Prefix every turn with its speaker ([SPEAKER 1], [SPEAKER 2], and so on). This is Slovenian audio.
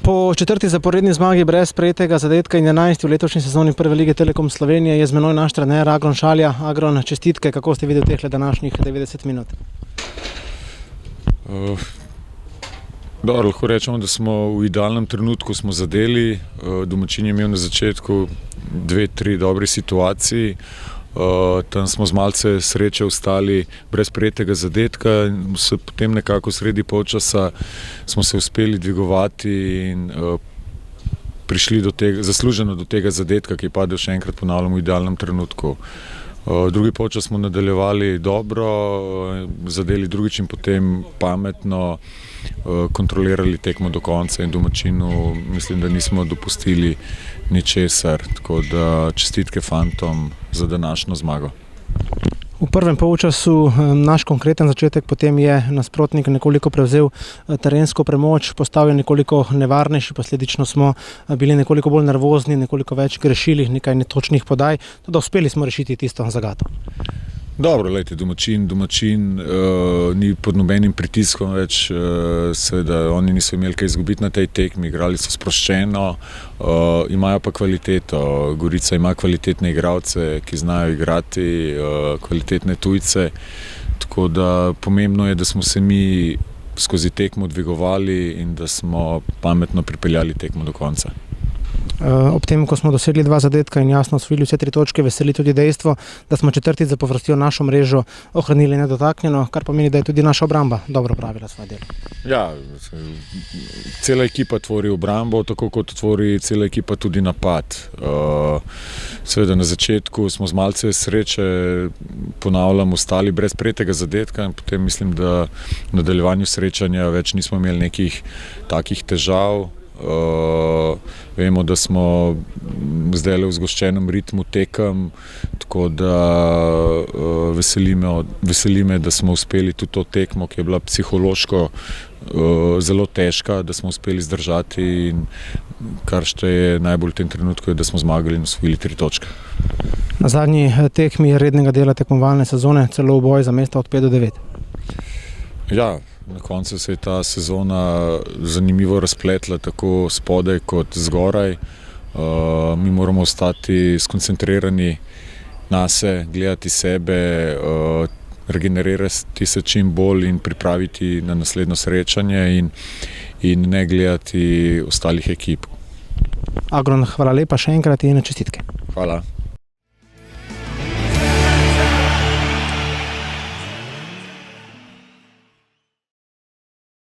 [SPEAKER 1] Po četrti zaporedni zmagi brez prejetega zadetka in 11 v letošnji sezoni Prve lige Telekom Slovenije je z menoj naš trener Agron Šalja. Agron, čestitke, kako ste videli tehle današnjih 90 minut?
[SPEAKER 2] Lahko rečemo, da smo v idealnem trenutku smo zadeli. Domačin je imel na začetku 2-3 dobre situacije. Tam smo z malce sreče ostali brez prejetega zadetka in potem nekako sredi polčasa smo se uspeli dvigovati in prišli zasluženo do tega zadetka, ki je padel, še enkrat ponavljam, v idealnem trenutku. Drugi polčas smo nadaljevali dobro, zadeli drugič in potem pametno kontrolirali tekmo do konca in domačinu mislim, da nismo dopustili ničesar, tako da čestitke fantom za današnjo zmago.
[SPEAKER 1] V prvem polčasu naš konkreten začetek, potem je nasprotnik nekoliko prevzel terensko premoč, postal je nekoliko nevarnejši, posledično smo bili nekoliko bolj nervozni, nekoliko več grešili, nekaj netočnih podaj, da uspeli smo rešiti tisto zagato.
[SPEAKER 2] Dobro, lejte, domačin ni pod nobenim pritiskom več, seveda oni niso imeli kaj izgubiti na tej tekmi, igrali so sproščeno, imajo pa kvaliteto. Gorica ima kvalitetne igralce, ki znajo igrati, kvalitetne tujce, tako da pomembno je, da smo se mi skozi tekmo dvigovali in da smo pametno pripeljali tekmo do konca.
[SPEAKER 1] Ob tem, ko smo dosegli 2 zadetka in jasno osvojili vse 3 točke, veseli tudi dejstvo, da smo četrtič zapovrstjo našo mrežo ohranili nedotaknjeno, kar pomeni, da je tudi naša obramba dobro opravila svoje delo.
[SPEAKER 2] Ja, cela ekipa tvori obrambo, tako kot tvori cela ekipa tudi napad. Seveda na začetku smo z malce sreče, ponavljam, ostali brez prejetega zadetka in potem mislim, da v nadaljevanju srečanja več nismo imeli nekih takih težav. Vemo, da smo zdaj v zgoščenem ritmu tekem, tako da veseli me, da smo uspeli tudi to tekmo, ki je bila psihološko zelo težka, da smo uspeli zdržati in kar šteje najbolj v tem trenutku je, da smo zmagali in osvojili 3 točke.
[SPEAKER 1] Na zadnji tekmi rednega dela tekmovalne sezone celo v boj za mesta od 5 do 9.
[SPEAKER 2] Ja, na koncu se je ta sezona zanimivo razpletla, tako spodaj kot zgoraj. Mi moramo ostati skoncentrirani nase, gledati sebe, regenerirati se čim bolj in pripraviti na naslednjo srečanje in ne gledati ostalih ekip.
[SPEAKER 1] Agron, hvala lepa še enkrat in čestitke.
[SPEAKER 2] Hvala.